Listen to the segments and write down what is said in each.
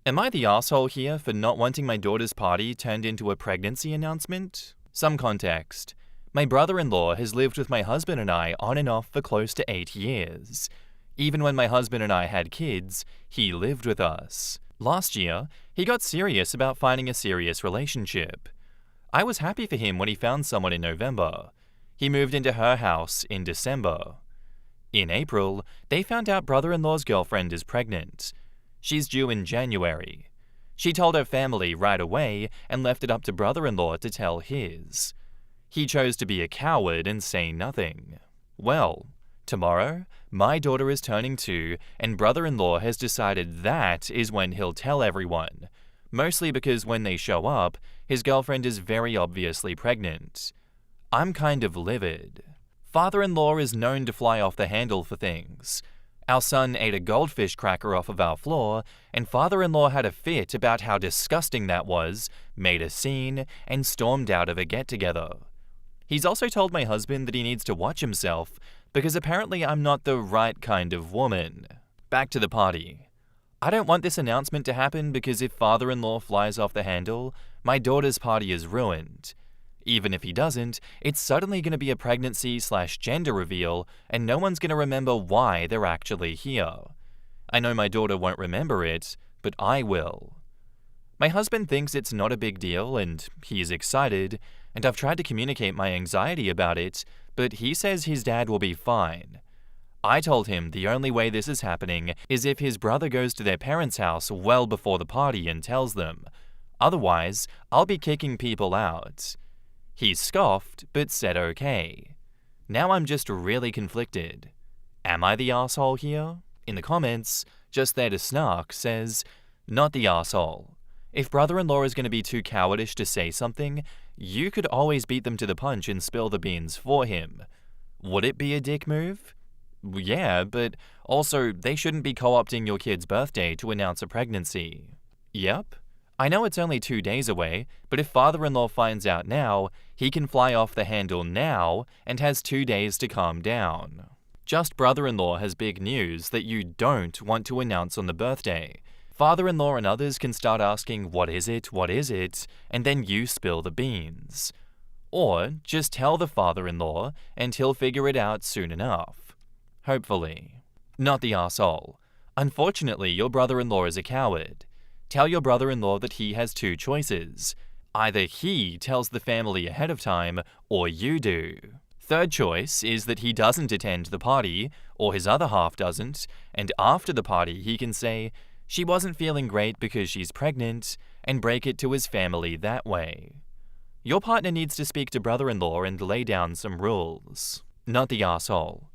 Am I the asshole here for not wanting my daughter's party turned into a pregnancy announcement? Some context. My brother-in-law has lived with my husband and I on and off for close to 8 years. Even when my husband and I had kids, he lived with us. Last year, he got serious about finding a serious relationship. I was happy for him when he found someone in November. He moved into her house in December. In April, they found out brother-in-law's girlfriend is pregnant. She's due in January. She told her family right away and left it up to brother-in-law to tell his. He chose to be a coward and say nothing. Well, tomorrow, my daughter is turning 2 and brother-in-law has decided that is when he'll tell everyone. Mostly because when they show up, his girlfriend is very obviously pregnant. I'm kind of livid. Father-in-law is known to fly off the handle for things. Our son ate a goldfish cracker off of our floor, and father-in-law had a fit about how disgusting that was, made a scene, and stormed out of a get-together. He's also told my husband that he needs to watch himself, because apparently I'm not the right kind of woman. Back to the party. I don't want this announcement to happen because if father-in-law flies off the handle, my daughter's party is ruined. Even if he doesn't, it's suddenly going to be a pregnancy/gender reveal, and no one's going to remember why they're actually here. I know my daughter won't remember it, but I will. My husband thinks it's not a big deal, and he's excited, and I've tried to communicate my anxiety about it, but he says his dad will be fine. I told him the only way this is happening is if his brother goes to their parents' house well before the party and tells them. Otherwise, I'll be kicking people out. He scoffed, but said okay. Now I'm just really conflicted. Am I the asshole here? In the comments, Just There to Snark says, not the asshole. If brother-in-law is going to be too cowardish to say something, you could always beat them to the punch and spill the beans for him. Would it be a dick move? Yeah, but also they shouldn't be co-opting your kid's birthday to announce a pregnancy. Yep. I know it's only 2 days away, but if father-in-law finds out now, he can fly off the handle now and has 2 days to calm down. Just brother-in-law has big news that you don't want to announce on the birthday. Father-in-law and others can start asking, what is it, and then you spill the beans. Or just tell the father-in-law and he'll figure it out soon enough. Hopefully. Not the arsehole. Unfortunately, your brother-in-law is a coward. Tell your brother-in-law that he has 2 choices. Either he tells the family ahead of time, or you do. Third choice is that he doesn't attend the party, or his other half doesn't, and after the party he can say, she wasn't feeling great because she's pregnant, and break it to his family that way. Your partner needs to speak to brother-in-law and lay down some rules. Not the arsehole.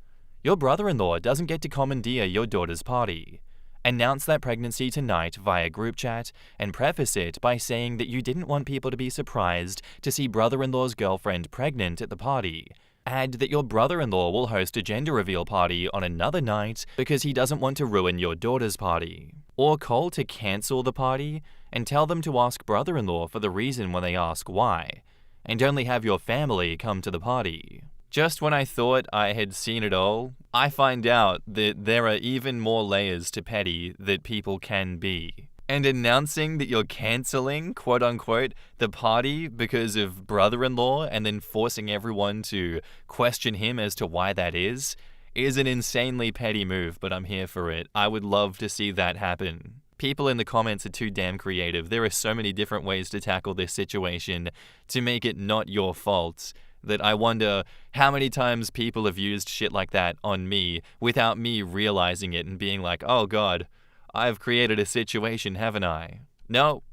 Your brother-in-law doesn't get to commandeer your daughter's party. Announce that pregnancy tonight via group chat and preface it by saying that you didn't want people to be surprised to see brother-in-law's girlfriend pregnant at the party. Add that your brother-in-law will host a gender reveal party on another night because he doesn't want to ruin your daughter's party. Or call to cancel the party and tell them to ask brother-in-law for the reason when they ask why, and only have your family come to the party. Just when I thought I had seen it all, I find out that there are even more layers to petty that people can be. And announcing that you're cancelling, quote-unquote, the party because of brother-in-law and then forcing everyone to question him as to why that is an insanely petty move, but I'm here for it. I would love to see that happen. People in the comments are too damn creative. There are so many different ways to tackle this situation to make it not your fault that I wonder how many times people have used shit like that on me without me realizing it and being like, oh god, I've created a situation, haven't I? No,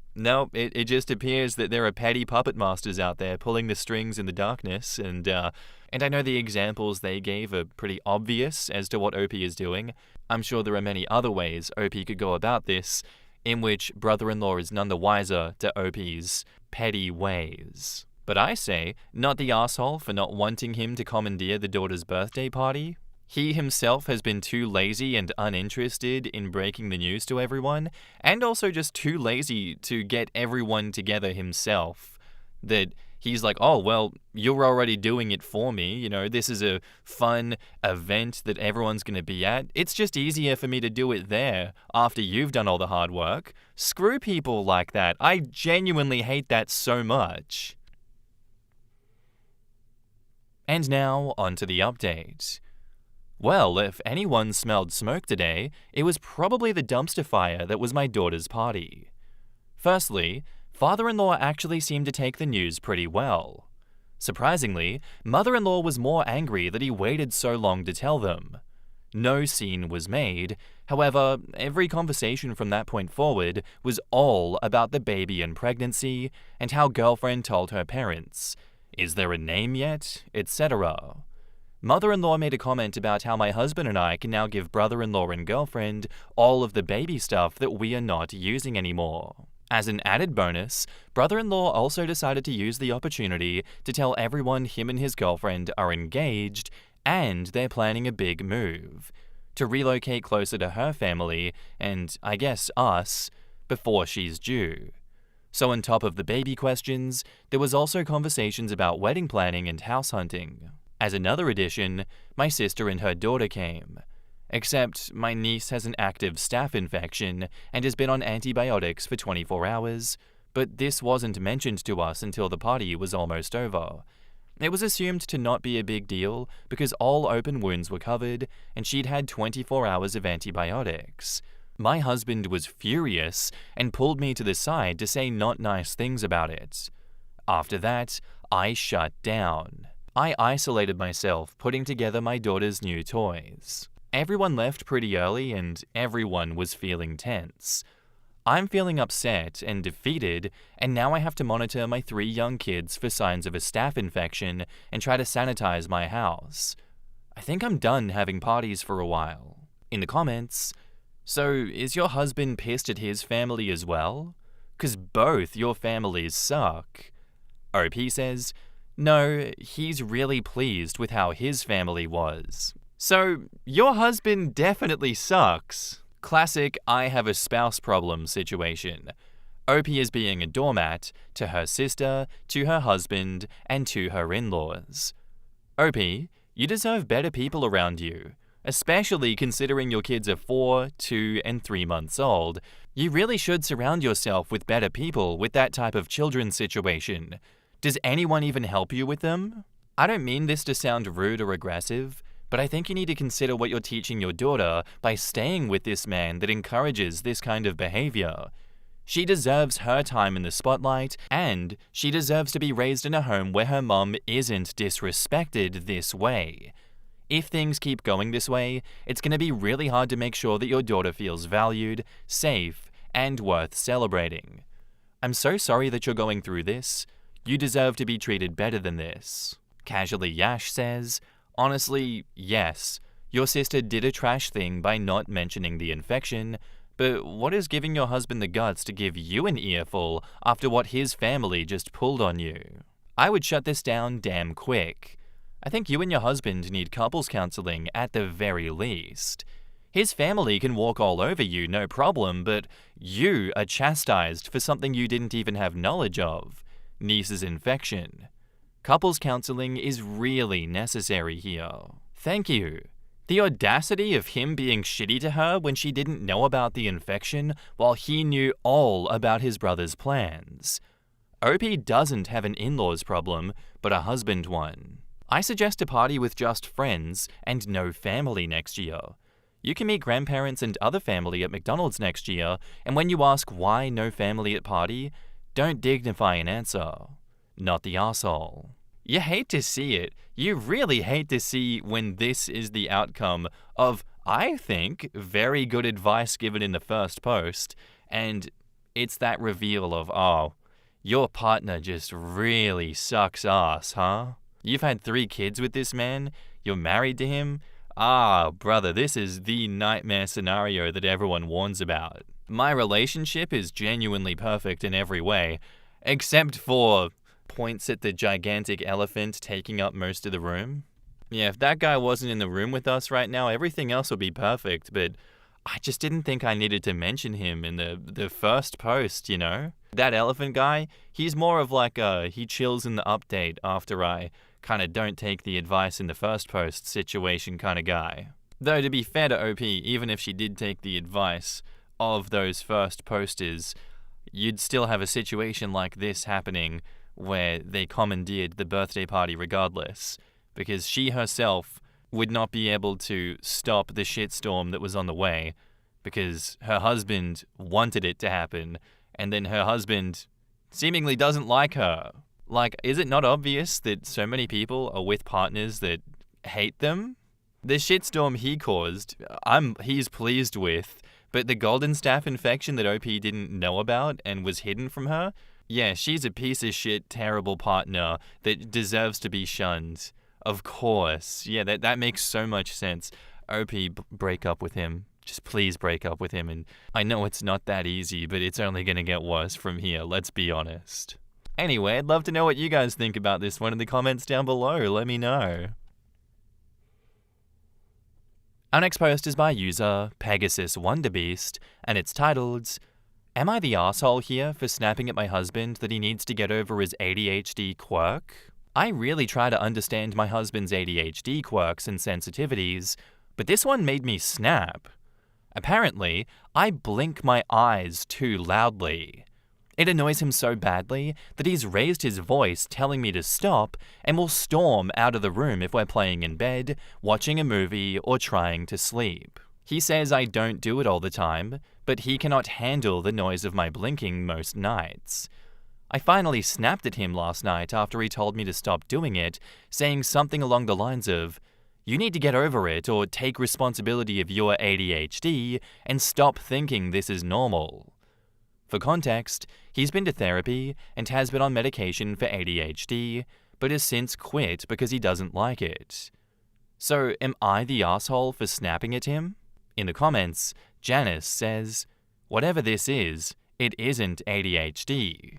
it just appears that there are petty puppet masters out there pulling the strings in the darkness, and I know the examples they gave are pretty obvious as to what OP is doing. I'm sure there are many other ways OP could go about this, in which brother-in-law is none the wiser to OP's petty ways. But I say, not the arsehole for not wanting him to commandeer the daughter's birthday party. He himself has been too lazy and uninterested in breaking the news to everyone, and also just too lazy to get everyone together himself, that He's like, oh, well, you're already doing it for me. This is a fun event that everyone's going to be at. It's just easier for me to do it there after you've done all the hard work. Screw people like that. I genuinely hate that so much. And now, on to the update. Well, if anyone smelled smoke today, it was probably the dumpster fire that was my daughter's party. Firstly, father-in-law actually seemed to take the news pretty well. Surprisingly, mother-in-law was more angry that he waited so long to tell them. No scene was made. However, every conversation from that point forward was all about the baby and pregnancy and how girlfriend told her parents. Is there a name yet? Etc. Mother-in-law made a comment about how my husband and I can now give brother-in-law and girlfriend all of the baby stuff that we are not using anymore. As an added bonus, brother-in-law also decided to use the opportunity to tell everyone him and his girlfriend are engaged and they're planning a big move to relocate closer to her family and, I guess, us, before she's due. So on top of the baby questions, there was also conversations about wedding planning and house hunting. As another addition, my sister and her daughter came. Except my niece has an active staph infection and has been on antibiotics for 24 hours, but this wasn't mentioned to us until the party was almost over. It was assumed to not be a big deal because all open wounds were covered and she'd had 24 hours of antibiotics. My husband was furious and pulled me to the side to say not nice things about it. After that, I shut down. I isolated myself, putting together my daughter's new toys. Everyone left pretty early and everyone was feeling tense. I'm feeling upset and defeated, and now I have to monitor my 3 young kids for signs of a staph infection and try to sanitize my house. I think I'm done having parties for a while. In the comments, so is your husband pissed at his family as well? 'Cause both your families suck. OP says, no, he's really pleased with how his family was. So, your husband definitely sucks. Classic I have a spouse problem situation. OP is being a doormat to her sister, to her husband, and to her in-laws. OP, you deserve better people around you, especially considering your kids are 4, 2, and 3 months old. You really should surround yourself with better people with that type of children situation. Does anyone even help you with them? I don't mean this to sound rude or aggressive, but I think you need to consider what you're teaching your daughter by staying with this man that encourages this kind of behavior. She deserves her time in the spotlight, and she deserves to be raised in a home where her mom isn't disrespected this way. If things keep going this way, it's going to be really hard to make sure that your daughter feels valued, safe, and worth celebrating. I'm so sorry that you're going through this. You deserve to be treated better than this. Casually Yash says, honestly, yes, your sister did a trash thing by not mentioning the infection, but what is giving your husband the guts to give you an earful after what his family just pulled on you? I would shut this down damn quick. I think you and your husband need couples counseling at the very least. His family can walk all over you, no problem, but you are chastised for something you didn't even have knowledge of. Niece's infection. Couples counseling is really necessary here. Thank you. The audacity of him being shitty to her when she didn't know about the infection while he knew all about his brother's plans. OP doesn't have an in-laws problem, but a husband one. I suggest a party with just friends and no family next year. You can meet grandparents and other family at McDonald's next year, and when you ask why no family at party, don't dignify an answer. Not the arsehole. You hate to see it. You really hate to see when this is the outcome of, I think, very good advice given in the first post, and it's that reveal of, oh, your partner just really sucks ass, huh? You've had 3 kids with this man? You're married to him? Ah, brother, this is the nightmare scenario that everyone warns about. My relationship is genuinely perfect in every way, except for points at the gigantic elephant taking up most of the room. Yeah, if that guy wasn't in the room with us right now, everything else would be perfect, but I just didn't think I needed to mention him in the first post, you know? That elephant guy, he's more of like a he chills in the update after I kind of don't take the advice in the first post situation kind of guy. Though to be fair to OP, even if she did take the advice of those first posters, you'd still have a situation like this happening where they commandeered the birthday party regardless, because she herself would not be able to stop the shitstorm that was on the way because her husband wanted it to happen, and then her husband seemingly doesn't like her. Like, is it not obvious that so many people are with partners that hate them? The shitstorm he caused, he's pleased with, but the golden staph infection that OP didn't know about and was hidden from her, yeah, she's a piece of shit, terrible partner that deserves to be shunned. Of course. Yeah, that makes so much sense. OP, break up with him. Just please break up with him. And I know it's not that easy, but it's only gonna get worse from here, let's be honest. Anyway, I'd love to know what you guys think about this one in the comments down below. Let me know. Our next post is by user Pegasus Wonderbeast, and it's titled, "Am I the asshole here for snapping at my husband that he needs to get over his ADHD quirk? I really try to understand my husband's ADHD quirks and sensitivities, but this one made me snap. Apparently, I blink my eyes too loudly. It annoys him so badly that he's raised his voice telling me to stop and will storm out of the room if we're playing in bed, watching a movie, or trying to sleep. He says I don't do it all the time, but he cannot handle the noise of my blinking most nights. I finally snapped at him last night after he told me to stop doing it, saying something along the lines of, 'You need to get over it or take responsibility of your ADHD and stop thinking this is normal.' For context, he's been to therapy and has been on medication for ADHD, but has since quit because he doesn't like it. So am I the asshole for snapping at him?" In the comments, Janice says, "Whatever this is, it isn't ADHD.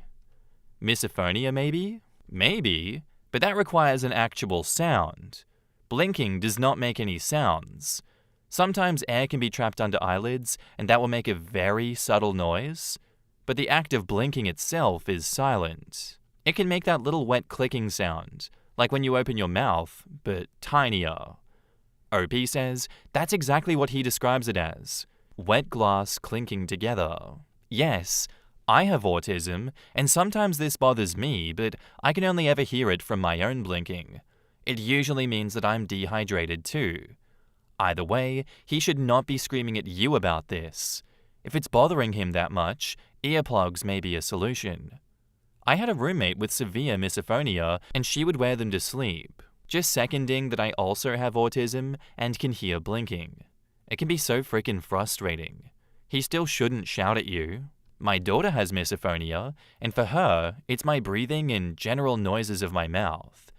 Misophonia maybe? Maybe, but that requires an actual sound. Blinking does not make any sounds. Sometimes air can be trapped under eyelids, and that will make a very subtle noise, but the act of blinking itself is silent. It can make that little wet clicking sound, like when you open your mouth, but tinier." OP says that's exactly what he describes it as, wet glass clinking together. Yes, I have autism, and sometimes this bothers me, but I can only ever hear it from my own blinking. It usually means that I'm dehydrated too. Either way, he should not be screaming at you about this. If it's bothering him that much, earplugs may be a solution. I had a roommate with severe misophonia, and she would wear them to sleep, just seconding that I also have autism and can hear blinking. It can be so freaking frustrating. He still shouldn't shout at you. My daughter has misophonia, and for her, it's my breathing and general noises of my mouth.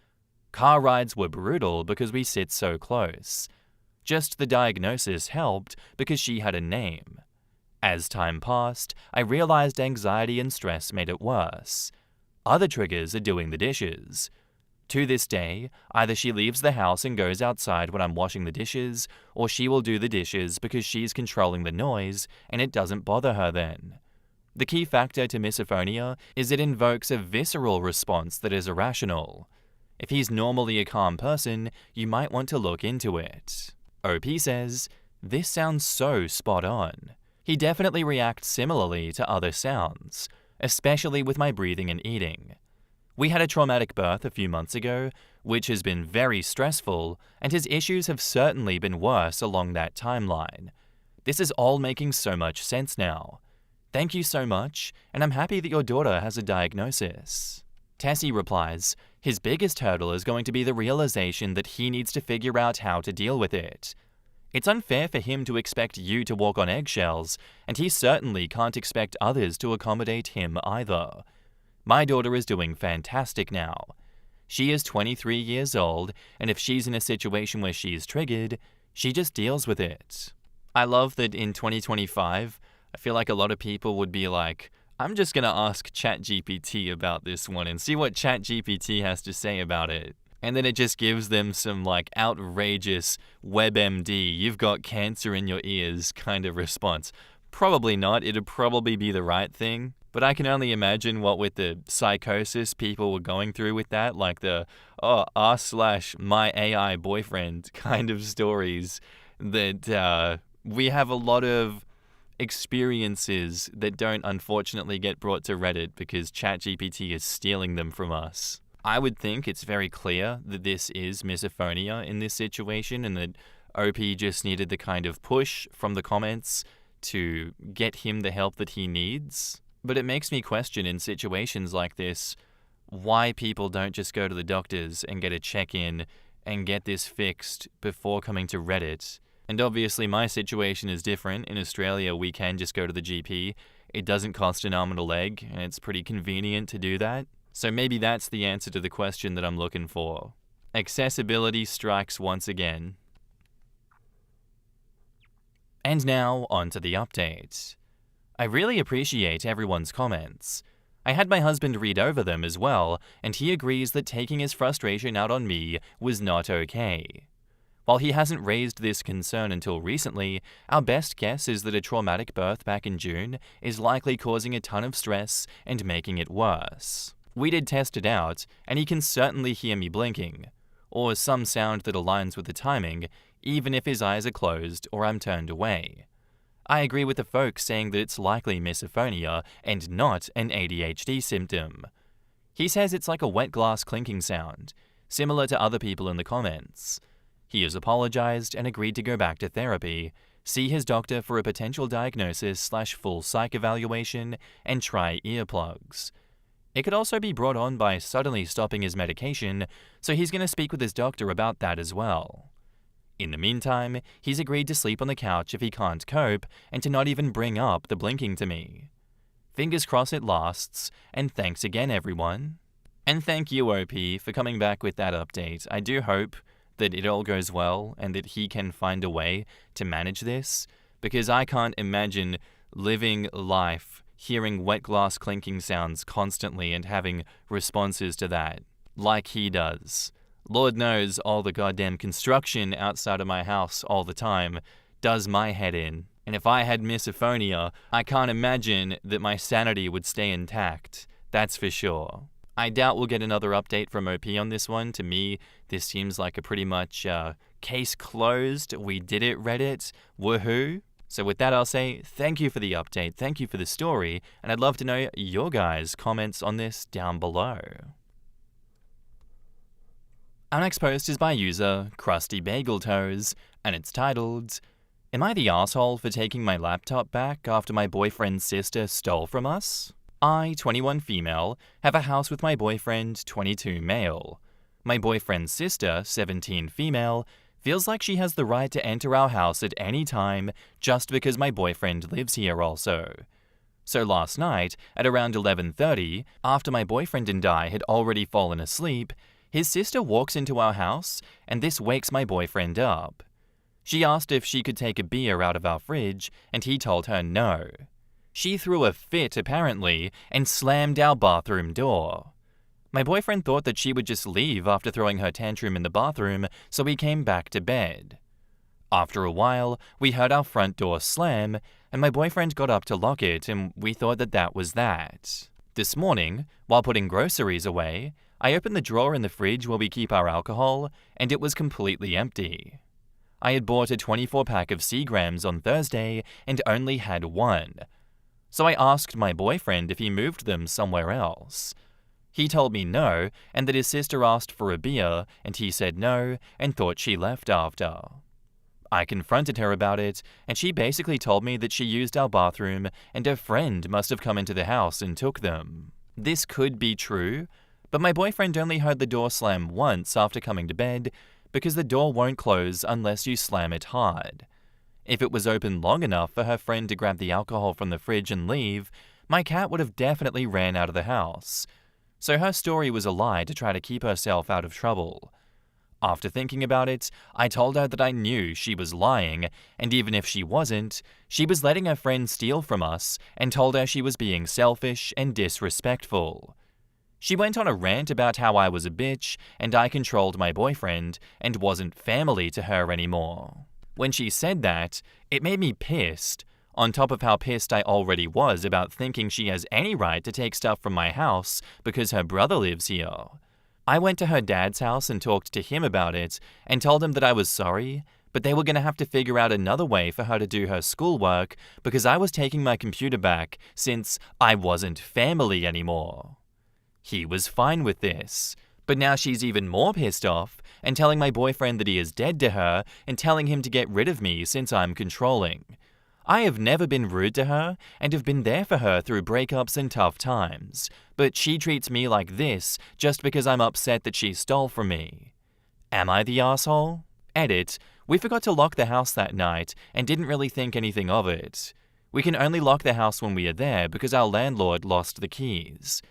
Car rides were brutal because we sit so close. Just the diagnosis helped because she had a name. As time passed, I realized anxiety and stress made it worse. Other triggers are doing the dishes. To this day, either she leaves the house and goes outside when I'm washing the dishes, or she will do the dishes because she's controlling the noise and it doesn't bother her then. The key factor to misophonia is it invokes a visceral response that is irrational. If he's normally a calm person, you might want to look into it. OP says, "This sounds so spot on. He definitely reacts similarly to other sounds, especially with my breathing and eating. We had a traumatic birth a few months ago, which has been very stressful, and his issues have certainly been worse along that timeline. This is all making so much sense now. Thank you so much, and I'm happy that your daughter has a diagnosis." Tessie replies, "His biggest hurdle is going to be the realization that he needs to figure out how to deal with it. It's unfair for him to expect you to walk on eggshells, and he certainly can't expect others to accommodate him either. My daughter is doing fantastic now. She is 23 years old, and if she's in a situation where she's triggered, she just deals with it." I love that in 2025, I feel like a lot of people would be like, I'm just gonna ask ChatGPT about this one and see what ChatGPT has to say about it. And then it just gives them some like outrageous WebMD, you've got cancer in your ears kind of response. Probably not, it'd probably be the right thing. But I can only imagine what with the psychosis people were going through with that, like the r/my AI boyfriend kind of stories that we have a lot of experiences that don't unfortunately get brought to Reddit because ChatGPT is stealing them from us. I would think it's very clear that this is misophonia in this situation and that OP just needed the kind of push from the comments to get him the help that he needs. But it makes me question in situations like this why people don't just go to the doctors and get a check-in and get this fixed before coming to Reddit. And obviously my situation is different. In Australia, we can just go to the GP. It doesn't cost an arm and a leg, and it's pretty convenient to do that. So maybe that's the answer to the question that I'm looking for. Accessibility strikes once again. And now, on to the update. I really appreciate everyone's comments. I had my husband read over them as well, and he agrees that taking his frustration out on me was not okay. While he hasn't raised this concern until recently, our best guess is that a traumatic birth back in June is likely causing a ton of stress and making it worse. We did test it out, and he can certainly hear me blinking, or some sound that aligns with the timing, even if his eyes are closed or I'm turned away. I agree with the folks saying that it's likely misophonia and not an ADHD symptom. He says it's like a wet glass clinking sound, similar to other people in the comments. He has apologized and agreed to go back to therapy, see his doctor for a potential diagnosis/full psych evaluation, and try earplugs. It could also be brought on by suddenly stopping his medication, so he's going to speak with his doctor about that as well. In the meantime, he's agreed to sleep on the couch if he can't cope and to not even bring up the blinking to me. Fingers crossed it lasts, and thanks again everyone. And thank you OP for coming back with that update. I do hope that it all goes well and that he can find a way to manage this, because I can't imagine living life hearing wet glass clinking sounds constantly and having responses to that, like he does. Lord knows all the goddamn construction outside of my house all the time does my head in. And if I had misophonia, I can't imagine that my sanity would stay intact, that's for sure. I doubt we'll get another update from OP on this one. To me, this seems like a pretty much case closed. We did it, Reddit. Woohoo. So with that, I'll say thank you for the update, thank you for the story, and I'd love to know your guys' comments on this down below. Our next post is by user Krusty Bagel Toes, and it's titled, "Am I the asshole for taking my laptop back after my boyfriend's sister stole from us? I, 21 female, have a house with my boyfriend, 22 male. My boyfriend's sister, 17 female, feels like she has the right to enter our house at any time just because my boyfriend lives here also. So last night, at around 11:30, after my boyfriend and I had already fallen asleep, his sister walks into our house, and this wakes my boyfriend up. She asked if she could take a beer out of our fridge, and he told her no. She threw a fit, apparently, and slammed our bathroom door. My boyfriend thought that she would just leave after throwing her tantrum in the bathroom, so we came back to bed. After a while, we heard our front door slam, and my boyfriend got up to lock it, and we thought that that was that. This morning, while putting groceries away, I opened the drawer in the fridge where we keep our alcohol, and it was completely empty. I had bought a 24-pack of Seagrams on Thursday and only had one. So I asked my boyfriend if he moved them somewhere else. He told me no, and that his sister asked for a beer, and he said no, and thought she left after. I confronted her about it, and she basically told me that she used our bathroom, and her friend must have come into the house and took them. This could be true, but my boyfriend only heard the door slam once after coming to bed, because the door won't close unless you slam it hard. If it was open long enough for her friend to grab the alcohol from the fridge and leave, my cat would have definitely ran out of the house. So her story was a lie to try to keep herself out of trouble. After thinking about it, I told her that I knew she was lying, and even if she wasn't, she was letting her friend steal from us, and told her she was being selfish and disrespectful. She went on a rant about how I was a bitch, and I controlled my boyfriend, and wasn't family to her anymore. When she said that, it made me pissed. on top of how pissed I already was about thinking she has any right to take stuff from my house because her brother lives here. I went to her dad's house and talked to him about it and told him that I was sorry, but they were going to have to figure out another way for her to do her schoolwork because I was taking my computer back since I wasn't family anymore. He was fine with this, but now she's even more pissed off and telling my boyfriend that he is dead to her and telling him to get rid of me since I'm controlling. I have never been rude to her and have been there for her through breakups and tough times, but she treats me like this just because I'm upset that she stole from me. Am I the asshole? Edit. We forgot to lock the house that night and didn't really think anything of it. We can only lock the house when we are there because our landlord lost the keys.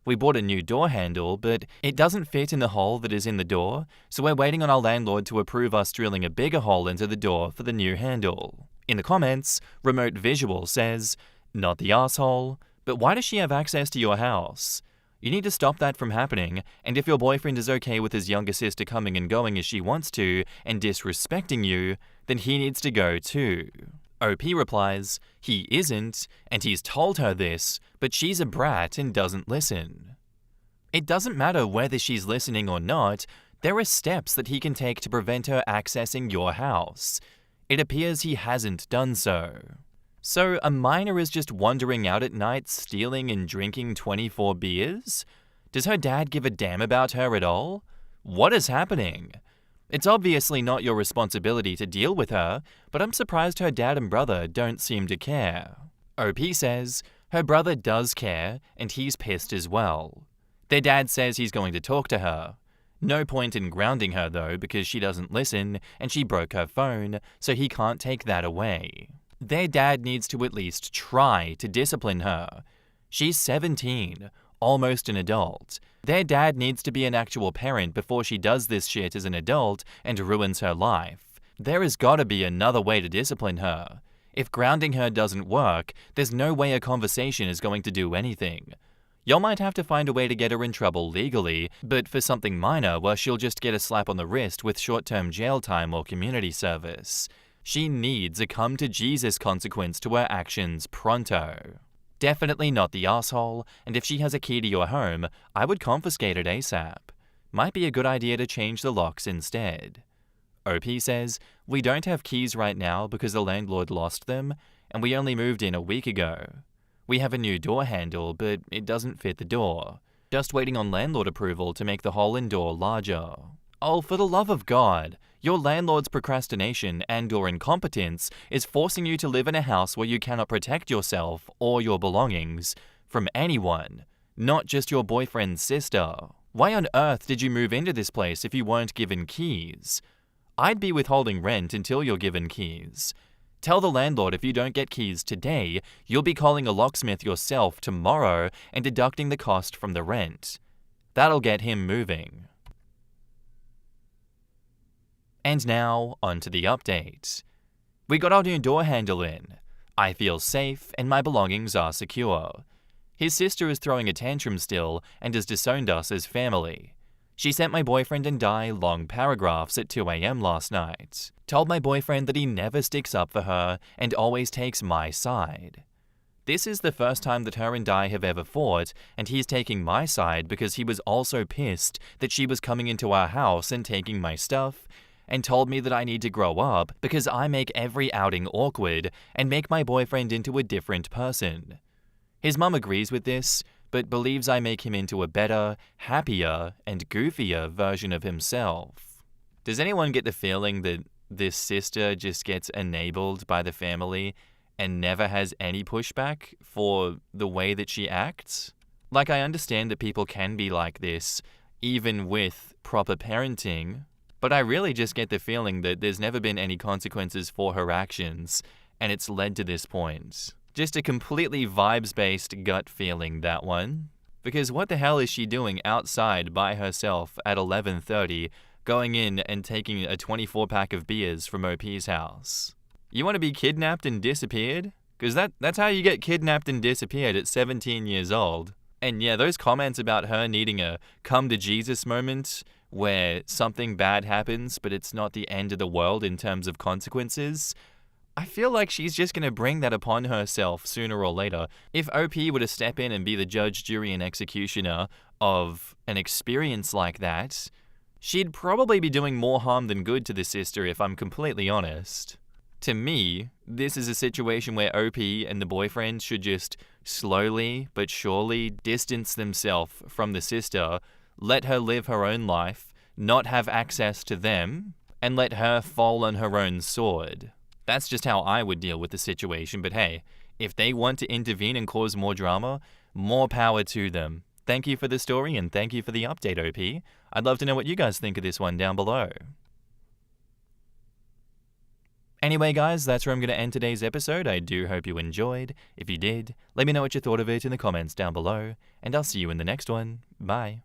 We bought a new door handle, but it doesn't fit in the hole that is in the door, so we're waiting on our landlord to approve us drilling a bigger hole into the door for the new handle. In the comments, Remote Visual says, "Not the asshole, but why does she have access to your house? You need to stop that from happening, and if your boyfriend is okay with his younger sister coming and going as she wants to and disrespecting you, then he needs to go too." OP replies, "He isn't, and he's told her this, but she's a brat and doesn't listen." It doesn't matter whether she's listening or not, there are steps that he can take to prevent her accessing your house. It appears he hasn't done so. So a minor is just wandering out at night stealing and drinking 24 beers? Does her dad give a damn about her at all? What is happening? It's obviously not your responsibility to deal with her, but I'm surprised her dad and brother don't seem to care. OP says, her brother does care, and he's pissed as well. Their dad says he's going to talk to her. No point in grounding her though, because she doesn't listen, and she broke her phone, so he can't take that away. Their dad needs to at least try to discipline her. She's 17, almost an adult. Their dad needs to be an actual parent before she does this shit as an adult and ruins her life. There has gotta be another way to discipline her. If grounding her doesn't work, there's no way a conversation is going to do anything. Y'all might have to find a way to get her in trouble legally, but for something minor where she'll just get a slap on the wrist with short-term jail time or community service. She needs a come-to-Jesus consequence to her actions pronto. Definitely not the asshole, and if she has a key to your home, I would confiscate it ASAP. Might be a good idea to change the locks instead. OP says, "We don't have keys right now because the landlord lost them, and we only moved in a week ago. We have a new door handle, but it doesn't fit the door. Just waiting on landlord approval to make the hole in door larger." Oh, for the love of God! Your landlord's procrastination and/or incompetence is forcing you to live in a house where you cannot protect yourself or your belongings from anyone, not just your boyfriend's sister. Why on earth did you move into this place if you weren't given keys? I'd be withholding rent until you're given keys. Tell the landlord if you don't get keys today, you'll be calling a locksmith yourself tomorrow and deducting the cost from the rent. That'll get him moving. And now, on to the update. We got our new door handle in. I feel safe and my belongings are secure. His sister is throwing a tantrum still and has disowned us as family. She sent my boyfriend and I long paragraphs at 2 a.m. last night. Told my boyfriend that he never sticks up for her and always takes my side. This is the first time that her and I have ever fought, and he's taking my side because he was also pissed that she was coming into our house and taking my stuff, and told me that I need to grow up because I make every outing awkward and make my boyfriend into a different person. His mum agrees with this, but believes I make him into a better, happier, and goofier version of himself. Does anyone get the feeling that this sister just gets enabled by the family and never has any pushback for the way that she acts? Like, I understand that people can be like this, even with proper parenting, but I really just get the feeling that there's never been any consequences for her actions, and it's led to this point. Just a completely vibes-based gut feeling, that one. Because what the hell is she doing outside by herself at 11:30, going in and taking a 24-pack of beers from OP's house? You want to be kidnapped and disappeared? Because that's how you get kidnapped and disappeared at 17 years old. And yeah, those comments about her needing a come-to-Jesus moment where something bad happens, but it's not the end of the world in terms of consequences, I feel like she's just going to bring that upon herself sooner or later. If OP were to step in and be the judge, jury, and executioner of an experience like that, she'd probably be doing more harm than good to the sister, if I'm completely honest. To me, this is a situation where OP and the boyfriend should just slowly but surely distance themselves from the sister, let her live her own life, not have access to them, and let her fall on her own sword. That's just how I would deal with the situation, but hey, if they want to intervene and cause more drama, more power to them. Thank you for the story and thank you for the update, OP. I'd love to know what you guys think of this one down below. Anyway, guys, that's where I'm going to end today's episode. I do hope you enjoyed. If you did, let me know what you thought of it in the comments down below, and I'll see you in the next one. Bye.